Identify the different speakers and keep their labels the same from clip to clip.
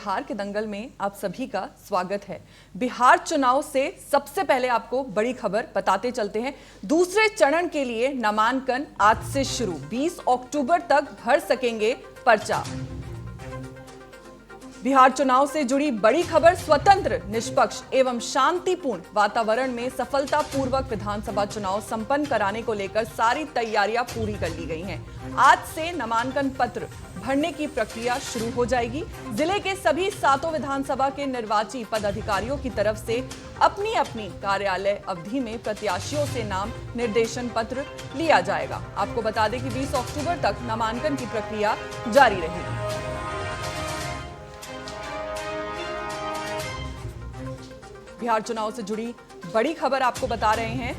Speaker 1: बिहार के दंगल में आप सभी का स्वागत है। बिहार चुनाव से सबसे पहले आपको बड़ी खबर बताते चलते हैं। दूसरे चरण के लिए नामांकन आज से शुरू, 20 अक्टूबर तक भर सकेंगे पर्चा। बिहार चुनाव से जुड़ी बड़ी खबर, स्वतंत्र, निष्पक्ष एवं शांतिपूर्ण वातावरण में सफलतापूर्वक विधानसभा चुनाव संपन्न कराने को लेकर सारी तैयारियां पूरी कर ली गई हैं। आज से नामांकन पत्र भरने की प्रक्रिया शुरू हो जाएगी। जिले के सभी 7 विधानसभा के निर्वाची पदाधिकारियों की तरफ से अपनी अपनी कार्यालय अवधि में प्रत्याशियों से नाम निर्देशन पत्र लिया जाएगा। आपको बता दें कि 20 अक्टूबर तक नामांकन की प्रक्रिया जारी रहेगी। बिहार चुनाव से जुड़ी बड़ी खबर आपको बता रहे हैं।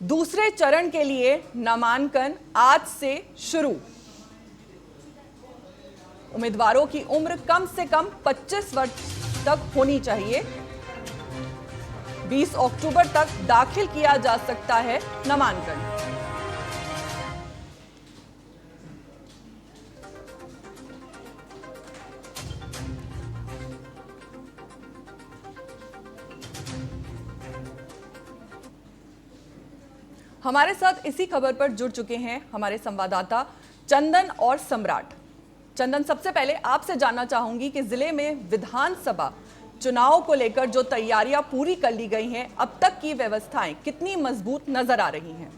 Speaker 1: दूसरे चरण के लिए नामांकन आज से शुरू। उम्मीदवारों की उम्र कम से कम 25 वर्ष तक होनी चाहिए। 20 अक्टूबर तक दाखिल किया जा सकता है नामांकन। हमारे साथ इसी खबर पर जुड़ चुके हैं हमारे संवाददाता चंदन और सम्राट। चंदन, सबसे पहले आपसे जानना चाहूंगी कि जिले में विधानसभा चुनाव को लेकर जो तैयारियां पूरी कर ली गई हैं, अब तक की व्यवस्थाएं कितनी मजबूत नजर आ रही हैं?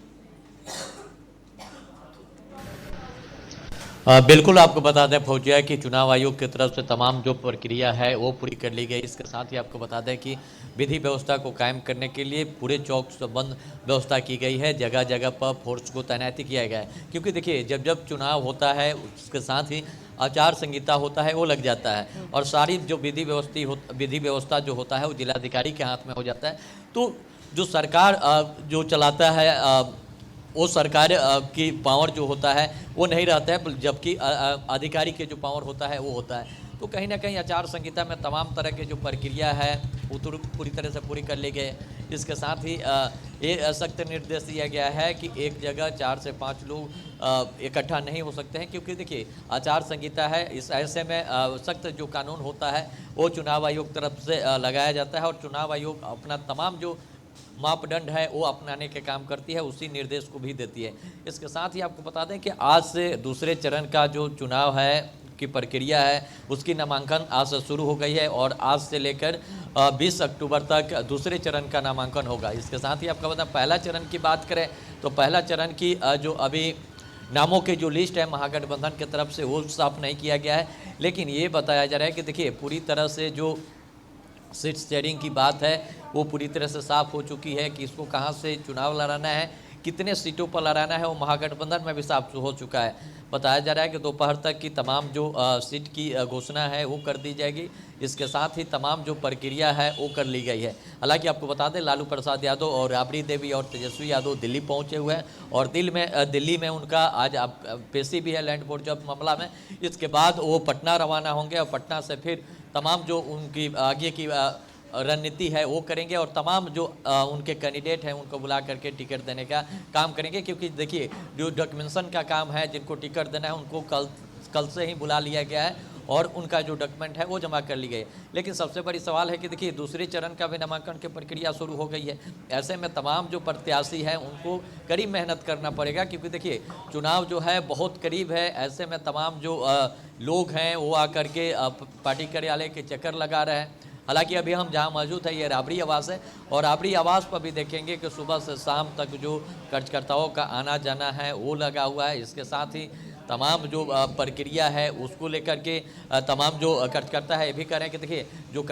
Speaker 2: बिल्कुल आपको बता दें फौजिया कि चुनाव आयोग की तरफ से तमाम जो प्रक्रिया है वो पूरी कर ली गई। इसके साथ ही आपको बता दें कि विधि व्यवस्था को कायम करने के लिए पूरे चौकस-बंद व्यवस्था की गई है। जगह जगह पर फोर्स को तैनाती किया गया है, क्योंकि देखिए जब जब चुनाव होता है उसके साथ ही आचार संहिता होता है वो लग जाता है और सारी जो विधि व्यवस्था जो होता है वो जिलाधिकारी के हाथ में हो जाता है। तो जो सरकार जो चलाता है वो सरकार की पावर जो होता है वो नहीं रहता है, जबकि अधिकारी के जो पावर होता है वो होता है। तो कहीं ना कहीं आचार संहिता में तमाम तरह के जो प्रक्रिया है वो पूरी तरह से पूरी कर ली गई। इसके साथ ही ये सख्त निर्देश दिया गया है कि एक जगह 4 से 5 लोग इकट्ठा नहीं हो सकते हैं, क्योंकि देखिए आचार संहिता है। इस ऐसे में सख्त जो कानून होता है वो चुनाव आयोग तरफ से लगाया जाता है और चुनाव आयोग अपना तमाम जो मापदंड है वो अपनाने के काम करती है, उसी निर्देश को भी देती है। इसके साथ ही आपको बता दें कि आज से दूसरे चरण का जो चुनाव है की प्रक्रिया है उसकी नामांकन आज से शुरू हो गई है और आज से लेकर 20 अक्टूबर तक दूसरे चरण का नामांकन होगा। इसके साथ ही आपको बता पहला चरण की बात करें तो पहला चरण की जो अभी नामों के जो लिस्ट है महागठबंधन की तरफ से वो साफ नहीं किया गया है, लेकिन ये बताया जा रहा है कि देखिए पूरी तरह से जो सीट शेयरिंग की बात है वो पूरी तरह से साफ हो चुकी है कि इसको कहां से चुनाव लड़ाना है, कितने सीटों पर लड़ाना है वो महागठबंधन में भी साफ हो चुका है। बताया जा रहा है कि दोपहर तक की तमाम जो सीट की घोषणा है वो कर दी जाएगी। इसके साथ ही तमाम जो प्रक्रिया है वो कर ली गई है। हालांकि आपको बता दें लालू प्रसाद यादव और राबड़ी देवी और तेजस्वी यादव दिल्ली पहुंचे हुए हैं और दिल्ली में उनका आज पेशी भी है लैंड बोर्ड जब्त मामला में। इसके बाद वो पटना रवाना होंगे और पटना से फिर तमाम जो उनकी आगे की रणनीति है वो करेंगे और तमाम जो उनके कैंडिडेट हैं उनको बुला करके टिकट देने का काम करेंगे, क्योंकि देखिए जो डॉक्यूमेंटेशन का काम है जिनको टिकट देना है उनको कल से ही बुला लिया गया है और उनका जो डॉक्यूमेंट है वो जमा कर ली गई। लेकिन सबसे बड़ी सवाल है कि देखिए दूसरे चरण का भी नामांकन की प्रक्रिया शुरू हो गई है। ऐसे में तमाम जो प्रत्याशी हैं उनको कड़ी मेहनत करना पड़ेगा, क्योंकि देखिए चुनाव जो है बहुत करीब है। ऐसे में तमाम जो लोग हैं वो आकर के पार्टी कार्यालय के चक्कर लगा रहे हैं। हालांकि अभी हम जहां मौजूद है ये राबड़ी आवास है और राबड़ी आवास पर भी देखेंगे कि सुबह से शाम तक जो कार्यकर्ताओं का आना जाना है वो लगा हुआ है। इसके साथ ही तमाम जो प्रक्रिया है उसको लेकर के तमाम जो कार्यकर्ता है ये भी कह रहे हैं कि देखिए जो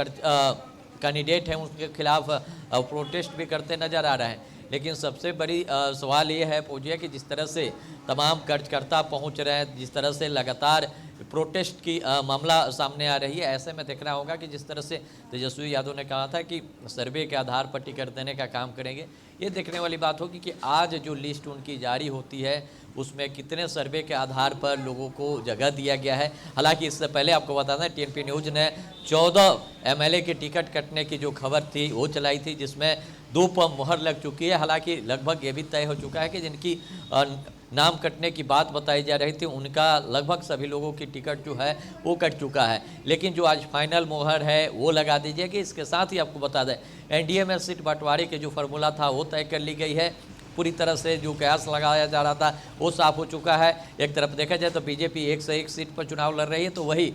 Speaker 2: कैंडिडेट हैं उसके खिलाफ प्रोटेस्ट भी करते नज़र आ रहे हैं। लेकिन सबसे बड़ी सवाल ये है फौजिया कि जिस तरह से तमाम कार्यकर्ता पहुंच रहे हैं, जिस तरह से लगातार प्रोटेस्ट की मामला सामने आ रही है, ऐसे में देखना होगा कि जिस तरह से तेजस्वी यादव ने कहा था कि सर्वे के आधार पर टिकट देने का काम करेंगे, ये देखने वाली बात होगी कि आज जो लिस्ट उनकी जारी होती है उसमें कितने सर्वे के आधार पर लोगों को जगह दिया गया है। हालांकि इससे पहले आपको बता दें टीएनपी न्यूज़ ने 14 एमएलए के टिकट कटने की जो खबर थी वो चलाई थी, जिसमें 2 पर मुहर लग चुकी है। हालांकि लगभग ये भी तय हो चुका है कि जिनकी नाम कटने की बात बताई जा रही थी, उनका लगभग सभी लोगों की टिकट जो है वो कट चुका है। लेकिन जो आज फाइनल मोहर है वो लगा दीजिए कि इसके साथ ही आपको बता दें एनडीए में सीट बंटवारे के जो फार्मूला था वो तय कर ली गई है। पूरी तरह से जो कयास लगाया जा रहा था वो साफ हो चुका है। एक तरफ देखा जाए तो बीजेपी 1 से 1 सीट पर चुनाव लड़ रही है, तो वही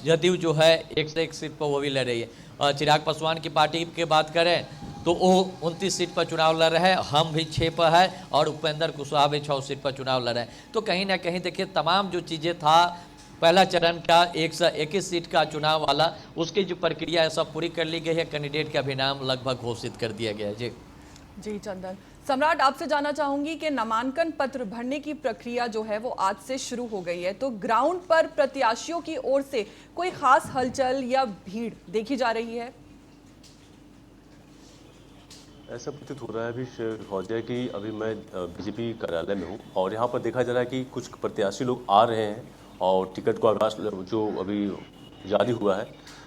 Speaker 2: जदयू जो है 1 से 1 सीट पर वो भी लड़ रही है। चिराग पासवान की पार्टी की बात करें तो वो 29 सीट पर चुनाव लड़ रहे हैं, हम भी 6 पर है और उपेंद्र कुशवाहा भी 6 सीट पर चुनाव लड़ रहे हैं। तो कहीं ना कहीं देखिए तमाम जो चीज़ें था पहला चरण का 1 से 21 सीट का चुनाव वाला, उसकी जो प्रक्रिया है सब पूरी कर ली गई है। कैंडिडेट का भी नाम लगभग घोषित कर दिया गया है।
Speaker 1: जी चंदन। सम्राट, आपसे जानना चाहूंगी कि नामांकन पत्र भरने की प्रक्रिया जो है वो आज से शुरू हो गई है, तो ग्राउंड पर प्रत्याशियों की ओर से कोई खास हलचल या भीड़ देखी जा रही है?
Speaker 3: ऐसा प्रतीत हो रहा है अभी फौजिया कि अभी मैं बीजेपी कार्यालय में हूँ और यहाँ पर देखा जा रहा है कि कुछ प्रत्याशी लोग आ रहे हैं और टिकट को आगाज जो अभी जारी हुआ है,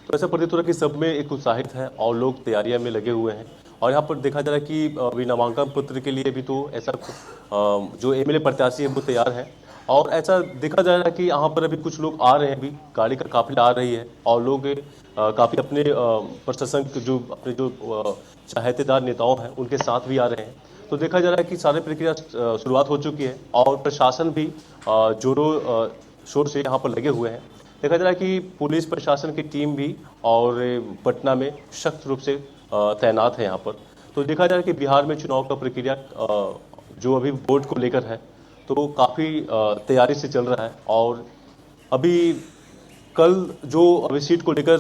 Speaker 3: तो ऐसा प्रतीत हो रहा है कि सब में एक उत्साहित है और लोग तैयारियां में लगे हुए हैं। और यहाँ पर देखा जा रहा है कि अभी नामांकन पत्र के लिए भी तो ऐसा जो एमएलए प्रत्याशी है वो तैयार है और ऐसा देखा जा रहा है कि यहाँ पर अभी कुछ लोग आ रहे हैं, अभी गाड़ी का काफिला आ रही है और लोग काफ़ी अपने प्रशासन जो अपने जो चाहतेदार नेताओं हैं उनके साथ भी आ रहे हैं। तो देखा जा रहा है कि सारी प्रक्रिया शुरुआत हो चुकी है और प्रशासन भी जोरों शोर से यहाँ पर लगे हुए हैं। देखा जा रहा है कि पुलिस प्रशासन की टीम भी और पटना में सख्त रूप से तैनात है यहाँ पर। तो देखा जा रहा है कि बिहार में चुनाव का प्रक्रिया जो अभी वोट को लेकर है तो काफ़ी तैयारी से चल रहा है और अभी कल जो अभी सीट को लेकर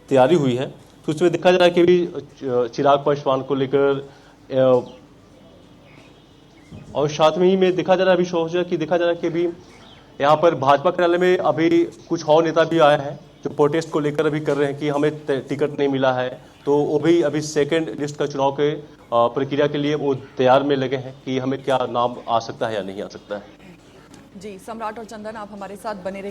Speaker 3: तैयारी हुई है तो उसमें देखा जा रहा है कि अभी चिराग पासवान को लेकर और साथ में ही में देखा जा रहा है अभी सोचा कि देखा जा रहा है कि अभी यहाँ पर भाजपा कार्यालय में अभी कुछ और नेता भी आए हैं जो प्रोटेस्ट को लेकर अभी कर रहे हैं कि हमें टिकट नहीं मिला है, तो वो भी अभी सेकंड लिस्ट का चुनाव के प्रक्रिया के लिए वो तैयार में लगे हैं कि हमें क्या नाम आ सकता है या नहीं आ सकता है।
Speaker 1: जी सम्राट और चंदन, आप हमारे साथ बने रहिए।